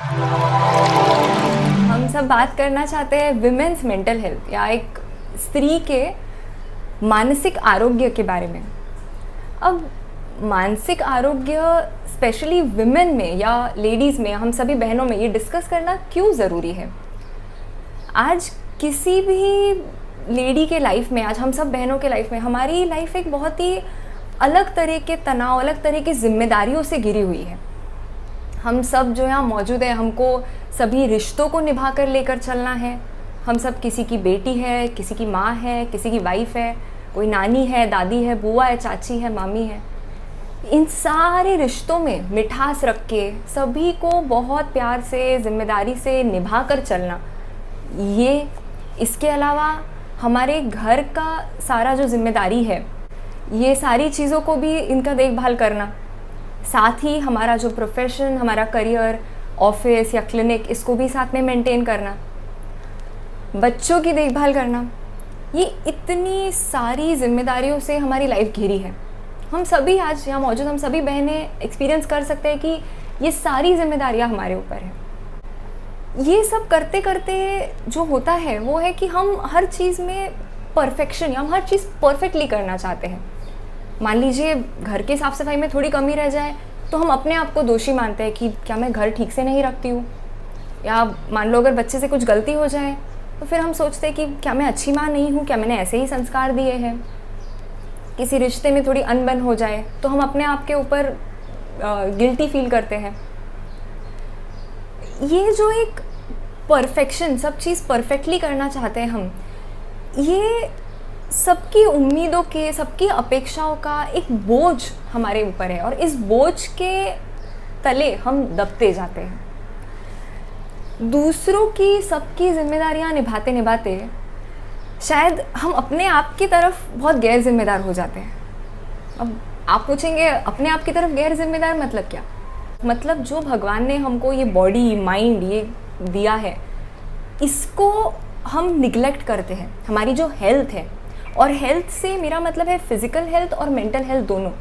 हम सब बात करना चाहते हैं विमेंस मेंटल हेल्थ या एक स्त्री के मानसिक आरोग्य के बारे में। अब मानसिक आरोग्य स्पेशली विमेन में या लेडीज़ में, हम सभी बहनों में ये डिस्कस करना क्यों ज़रूरी है। आज किसी भी लेडी के लाइफ में, आज हम सब बहनों के लाइफ में, हमारी लाइफ एक बहुत ही अलग तरह के तनाव, अलग तरह की जिम्मेदारियों से घिरी हुई है। हम सब जो यहाँ मौजूद है, हमको सभी रिश्तों को निभा कर लेकर चलना है। हम सब किसी की बेटी है, किसी की माँ है, किसी की वाइफ है, कोई नानी है, दादी है, बुआ है, चाची है, मामी है। इन सारे रिश्तों में मिठास रख के सभी को बहुत प्यार से, जिम्मेदारी से निभा कर चलना, ये इसके अलावा हमारे घर का सारा जो जिम्मेदारी है, ये सारी चीज़ों को भी इनका देखभाल करना, साथ ही हमारा जो प्रोफेशन, हमारा करियर, ऑफिस या क्लिनिक, इसको भी साथ में मेंटेन करना, बच्चों की देखभाल करना, ये इतनी सारी जिम्मेदारियों से हमारी लाइफ घिरी है। हम सभी आज यहाँ मौजूद, हम सभी बहनें एक्सपीरियंस कर सकते हैं कि ये सारी जिम्मेदारियाँ हमारे ऊपर हैं। ये सब करते करते जो होता है वो है कि हम हर चीज़ में परफेक्शन, या हम हर चीज़ परफेक्टली करना चाहते हैं। मान लीजिए घर की साफ़ सफाई में थोड़ी कमी रह जाए तो हम अपने आप को दोषी मानते हैं कि क्या मैं घर ठीक से नहीं रखती हूँ, या मान लो अगर बच्चे से कुछ गलती हो जाए तो फिर हम सोचते हैं कि क्या मैं अच्छी माँ नहीं हूँ, क्या मैंने ऐसे ही संस्कार दिए हैं। किसी रिश्ते में थोड़ी अनबन हो जाए तो हम अपने आप के ऊपर गिल्टी फील करते हैं। ये जो एक परफेक्शन, सब चीज़ परफेक्टली करना चाहते हैं हम, ये सबकी उम्मीदों के, सबकी अपेक्षाओं का एक बोझ हमारे ऊपर है, और इस बोझ के तले हम दबते जाते हैं। दूसरों की सबकी जिम्मेदारियां निभाते निभाते शायद हम अपने आप की तरफ बहुत गैर जिम्मेदार हो जाते हैं। अब आप पूछेंगे अपने आप की तरफ गैर जिम्मेदार मतलब क्या? मतलब जो भगवान ने हमको ये बॉडी, माइंड ये दिया है, इसको हम निगलेक्ट करते हैं। हमारी जो हेल्थ है, और हेल्थ से मेरा मतलब है फिज़िकल हेल्थ और मेंटल हेल्थ दोनों,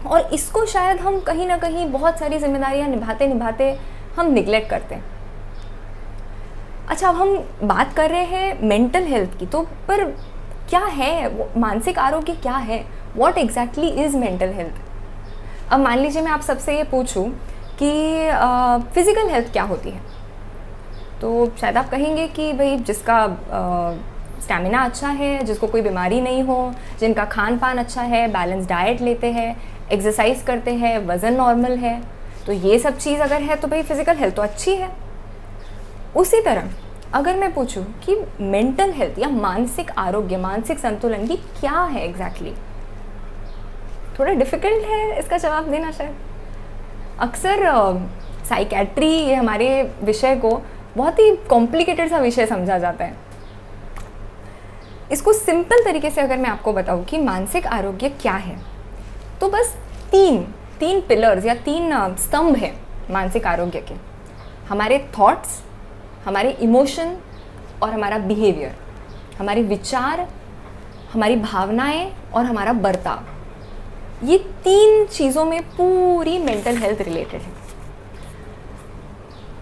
और इसको शायद हम कहीं ना कहीं बहुत सारी जिम्मेदारियां निभाते निभाते हम निगलेक्ट करते हैं। अच्छा, अब हम बात कर रहे हैं मेंटल हेल्थ की, तो पर क्या है मानसिक आरोग्य, क्या है, what exactly is mental health? अब मान लीजिए मैं आप सबसे ये पूछूं कि फ़िज़िकल हेल्थ क्या होती है, तो शायद आप कहेंगे कि भाई जिसका स्टैमिना अच्छा है, जिसको कोई बीमारी नहीं हो, जिनका खान पान अच्छा है, बैलेंस डाइट लेते हैं, एक्सरसाइज करते हैं, वज़न नॉर्मल है, तो ये सब चीज़ अगर है तो भाई फिज़िकल हेल्थ तो अच्छी है। उसी तरह अगर मैं पूछूं कि मेंटल हेल्थ या मानसिक आरोग्य, मानसिक संतुलन, ये क्या है एग्जैक्टली, थोड़ा डिफ़िकल्ट है इसका जवाब देना शायद। अक्सर साइकेट्री, ये हमारे विषय को बहुत ही कॉम्प्लिकेटेड सा विषय समझा जाता है। इसको सिंपल तरीके से अगर मैं आपको बताऊं कि मानसिक आरोग्य क्या है, तो बस तीन पिलर्स या तीन स्तंभ है मानसिक आरोग्य के। हमारे थॉट्स, हमारे इमोशन और हमारा बिहेवियर, हमारे विचार, हमारी भावनाएं और हमारा बर्ताव, ये तीन चीज़ों में पूरी मेंटल हेल्थ रिलेटेड है।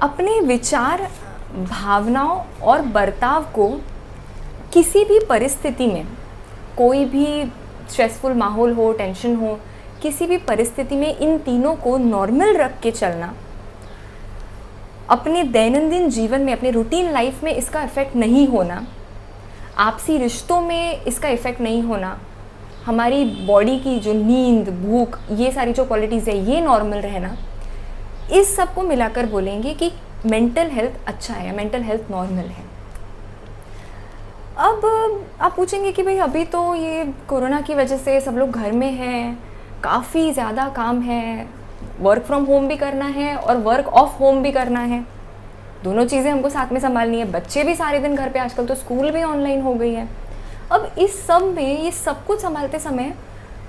अपने विचार, भावनाओं और बर्ताव को किसी भी परिस्थिति में, कोई भी स्ट्रेसफुल माहौल हो, टेंशन हो, किसी भी परिस्थिति में इन तीनों को नॉर्मल रख के चलना, अपने दैनंदिन जीवन में, अपने रूटीन लाइफ में इसका इफ़ेक्ट नहीं होना, आपसी रिश्तों में इसका इफ़ेक्ट नहीं होना, हमारी बॉडी की जो नींद, भूख, ये सारी जो क्वालिटीज़ है, ये नॉर्मल रहना, इस सब को मिलाकर बोलेंगे कि मेंटल हेल्थ अच्छा है, मेंटल हेल्थ नॉर्मल है। अब आप पूछेंगे कि भाई अभी तो ये कोरोना की वजह से सब लोग घर में हैं, काफ़ी ज़्यादा काम है, वर्क फ्रॉम होम भी करना है और वर्क ऑफ होम भी करना है, दोनों चीज़ें हमको साथ में संभालनी है। बच्चे भी सारे दिन घर पे, आजकल तो स्कूल भी ऑनलाइन हो गई है। अब इस सब में, ये सब कुछ संभालते समय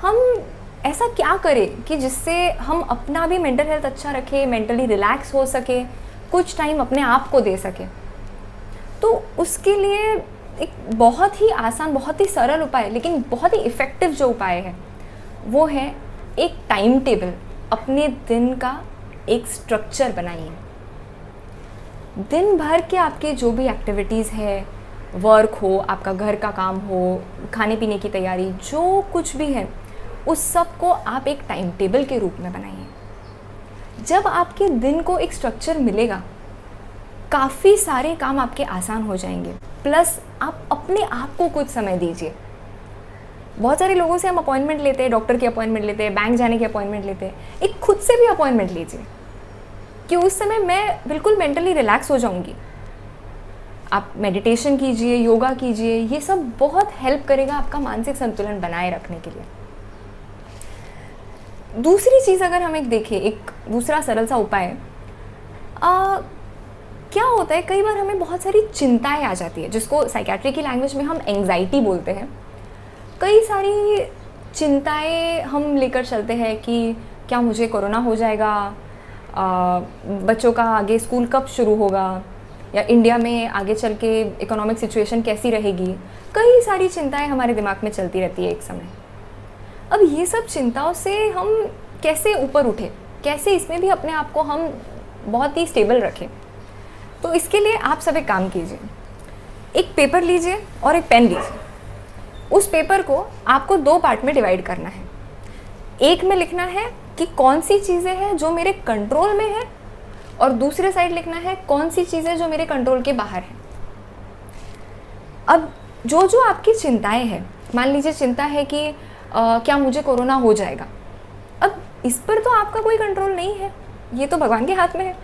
हम ऐसा क्या करें कि जिससे हम अपना भी मेंटल हेल्थ अच्छा रखें, मेंटली रिलैक्स हो सके, कुछ टाइम अपने आप को दे सके। तो उसके लिए एक बहुत ही आसान, बहुत ही सरल उपाय, लेकिन बहुत ही इफ़ेक्टिव जो उपाय है वो है एक टाइम टेबल, अपने दिन का एक स्ट्रक्चर बनाइए। दिन भर के आपके जो भी एक्टिविटीज़ है, वर्क हो, आपका घर का काम हो, खाने पीने की तैयारी, जो कुछ भी है, उस सब को आप एक टाइम टेबल के रूप में बनाइए। जब आपके दिन को एक स्ट्रक्चर मिलेगा, काफ़ी सारे काम आपके आसान हो जाएंगे। प्लस आप अपने आप को कुछ समय दीजिए। बहुत सारे लोगों से हम अपॉइंटमेंट लेते हैं, डॉक्टर की अपॉइंटमेंट लेते हैं, बैंक जाने की अपॉइंटमेंट लेते हैं। एक खुद से भी अपॉइंटमेंट लीजिए कि उस समय मैं बिल्कुल मेंटली रिलैक्स हो जाऊंगी। आप मेडिटेशन कीजिए, योगा कीजिए, ये सब बहुत हेल्प करेगा आपका मानसिक संतुलन बनाए रखने के लिए। दूसरी चीज़ अगर हम एक देखें, एक दूसरा सरल सा उपाय, क्या होता है, कई बार हमें बहुत सारी चिंताएं आ जाती है, जिसको साइकेट्री की लैंग्वेज में हम एंग्जाइटी बोलते हैं। कई सारी चिंताएं हम लेकर चलते हैं कि क्या मुझे कोरोना हो जाएगा, बच्चों का आगे स्कूल कब शुरू होगा, या इंडिया में आगे चल के इकोनॉमिक सिचुएशन कैसी रहेगी। कई सारी चिंताएं हमारे दिमाग में चलती रहती है एक समय। अब ये सब चिंताओं से हम कैसे ऊपर उठे, कैसे इसमें भी अपने आप को हम बहुत ही स्टेबल रखें। तो इसके लिए आप सब एक काम कीजिए, एक पेपर लीजिए और एक पेन लीजिए। उस पेपर को आपको 2 पार्ट में डिवाइड करना है। एक में लिखना है कि कौन सी चीज़ें हैं जो मेरे कंट्रोल में है, और दूसरे साइड लिखना है कौन सी चीज़ें जो मेरे कंट्रोल के बाहर हैं। अब जो जो आपकी चिंताएं हैं, मान लीजिए चिंता है कि क्या मुझे कोरोना हो जाएगा। अब इस पर तो आपका कोई कंट्रोल नहीं है, ये तो भगवान के हाथ में है।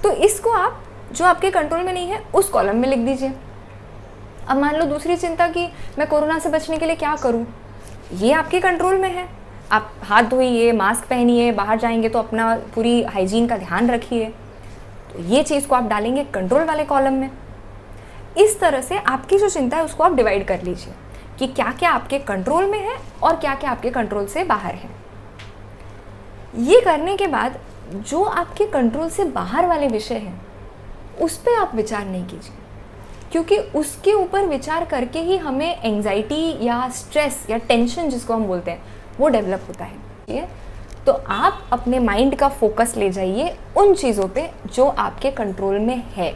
तो इसको आप जो आपके कंट्रोल में नहीं है उस कॉलम में लिख दीजिए। अब मान लो दूसरी चिंता कि मैं कोरोना से बचने के लिए क्या करूं, ये आपके कंट्रोल में है। आप हाथ धोइए, मास्क पहनिए, बाहर जाएंगे तो अपना पूरी हाइजीन का ध्यान रखिए। तो ये चीज़ को आप डालेंगे कंट्रोल वाले कॉलम में। इस तरह से आपकी जो चिंता है उसको आप डिवाइड कर लीजिए कि क्या क्या आपके कंट्रोल में है और क्या क्या आपके कंट्रोल से बाहर है। ये करने के बाद जो आपके कंट्रोल से बाहर वाले विषय हैं उस पर आप विचार नहीं कीजिए, क्योंकि उसके ऊपर विचार करके ही हमें एंजाइटी या स्ट्रेस या टेंशन जिसको हम बोलते हैं वो डेवलप होता है। तो आप अपने माइंड का फोकस ले जाइए उन चीज़ों पे जो आपके कंट्रोल में है।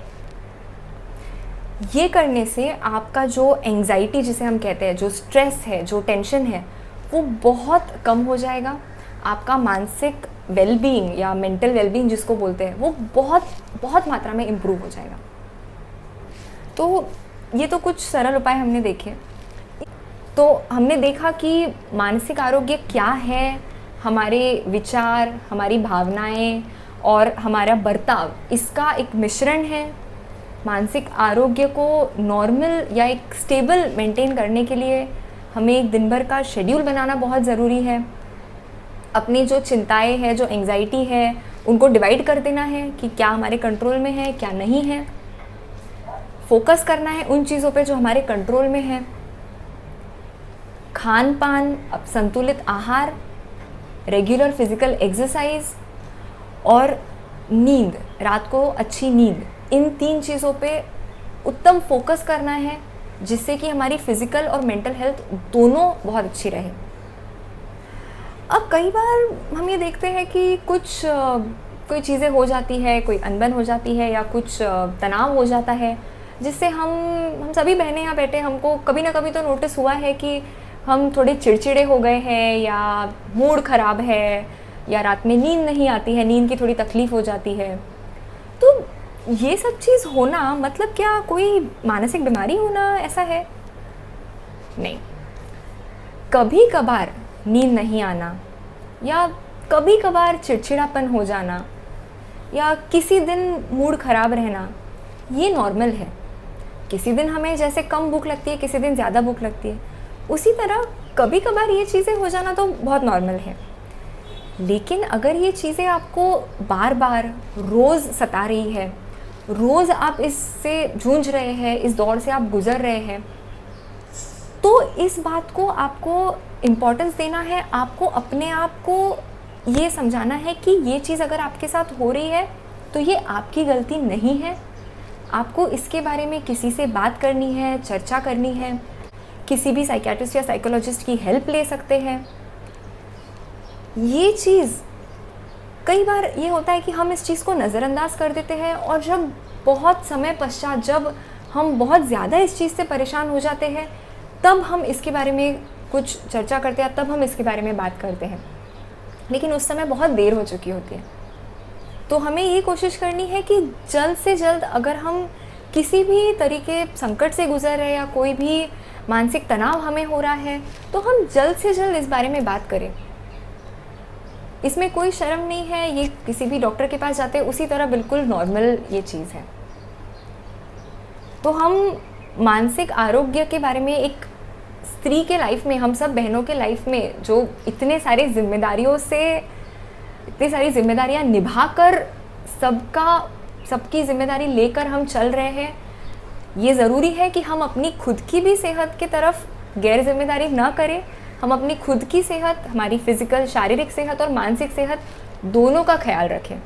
ये करने से आपका जो एंजाइटी जिसे हम कहते हैं, जो स्ट्रेस है, जो टेंशन है, वो बहुत कम हो जाएगा। आपका मानसिक वेलबींग या मेंटल वेलबींग जिसको बोलते हैं वो बहुत बहुत मात्रा में इम्प्रूव हो जाएगा। तो ये तो कुछ सरल उपाय हमने देखे। तो हमने देखा कि मानसिक आरोग्य क्या है, हमारे विचार, हमारी भावनाएं और हमारा बर्ताव, इसका एक मिश्रण है। मानसिक आरोग्य को नॉर्मल या एक स्टेबल मेंटेन करने के लिए हमें एक दिन भर का शेड्यूल बनाना बहुत ज़रूरी है। अपनी जो चिंताएं हैं, जो एंग्जाइटी है, उनको डिवाइड कर देना है कि क्या हमारे कंट्रोल में है, क्या नहीं है। फोकस करना है उन चीज़ों पे जो हमारे कंट्रोल में है। खान पान, संतुलित आहार, रेगुलर फिजिकल एक्सरसाइज और नींद, रात को अच्छी नींद, इन 3 चीज़ों पे उत्तम फोकस करना है, जिससे कि हमारी फिजिकल और मेंटल हेल्थ दोनों बहुत अच्छी रहे। अब कई बार हम ये देखते हैं कि कोई चीज़ें हो जाती है, कोई अनबन हो जाती है या कुछ तनाव हो जाता है, जिससे हम सभी बहनें यहाँ बैठे, हमको कभी ना कभी तो नोटिस हुआ है कि हम थोड़े चिड़चिड़े हो गए हैं, या मूड ख़राब है, या रात में नींद नहीं आती है, नींद की थोड़ी तकलीफ़ हो जाती है। तो ये सब चीज़ होना मतलब क्या कोई मानसिक बीमारी होना ऐसा है? नहीं। कभी कभार नींद नहीं आना या कभी कभार चिड़चिड़ापन हो जाना या किसी दिन मूड ख़राब रहना, ये नॉर्मल है। किसी दिन हमें जैसे कम भूख लगती है, किसी दिन ज़्यादा भूख लगती है, उसी तरह कभी कभार ये चीज़ें हो जाना तो बहुत नॉर्मल है। लेकिन अगर ये चीज़ें आपको बार बार रोज़ सता रही है, रोज़ आप इससे जूझ रहे हैं, इस दौर से आप गुज़र रहे हैं, तो इस बात को आपको इम्पोर्टेंस देना है। आपको अपने आप को ये समझाना है कि ये चीज़ अगर आपके साथ हो रही है तो ये आपकी गलती नहीं है। आपको इसके बारे में किसी से बात करनी है, चर्चा करनी है, किसी भी साइकियाट्रिस्ट या साइकोलॉजिस्ट की हेल्प ले सकते हैं। ये चीज़ कई बार ये होता है कि हम इस चीज़ को नज़रअंदाज कर देते हैं, और जब बहुत समय पश्चात जब हम बहुत ज़्यादा इस चीज़ से परेशान हो जाते हैं, तब हम इसके बारे में कुछ चर्चा करते हैं, तब हम इसके बारे में बात करते हैं, लेकिन उस समय बहुत देर हो चुकी होती है। तो हमें ये कोशिश करनी है कि जल्द से जल्द, अगर हम किसी भी तरीके संकट से गुजर रहे हैं या कोई भी मानसिक तनाव हमें हो रहा है, तो हम जल्द से जल्द इस बारे में बात करें। इसमें कोई शर्म नहीं है, ये किसी भी डॉक्टर के पास जाते हैं उसी तरह बिल्कुल नॉर्मल ये चीज़ है। तो हम मानसिक आरोग्य के बारे में, एक स्त्री के लाइफ में, हम सब बहनों के लाइफ में जो इतने सारी जिम्मेदारियां निभाकर, सबकी जिम्मेदारी लेकर हम चल रहे हैं, ये ज़रूरी है कि हम अपनी खुद की भी सेहत की तरफ गैर जिम्मेदारी ना करें। हम अपनी खुद की सेहत, हमारी फिजिकल शारीरिक सेहत और मानसिक सेहत दोनों का ख्याल रखें।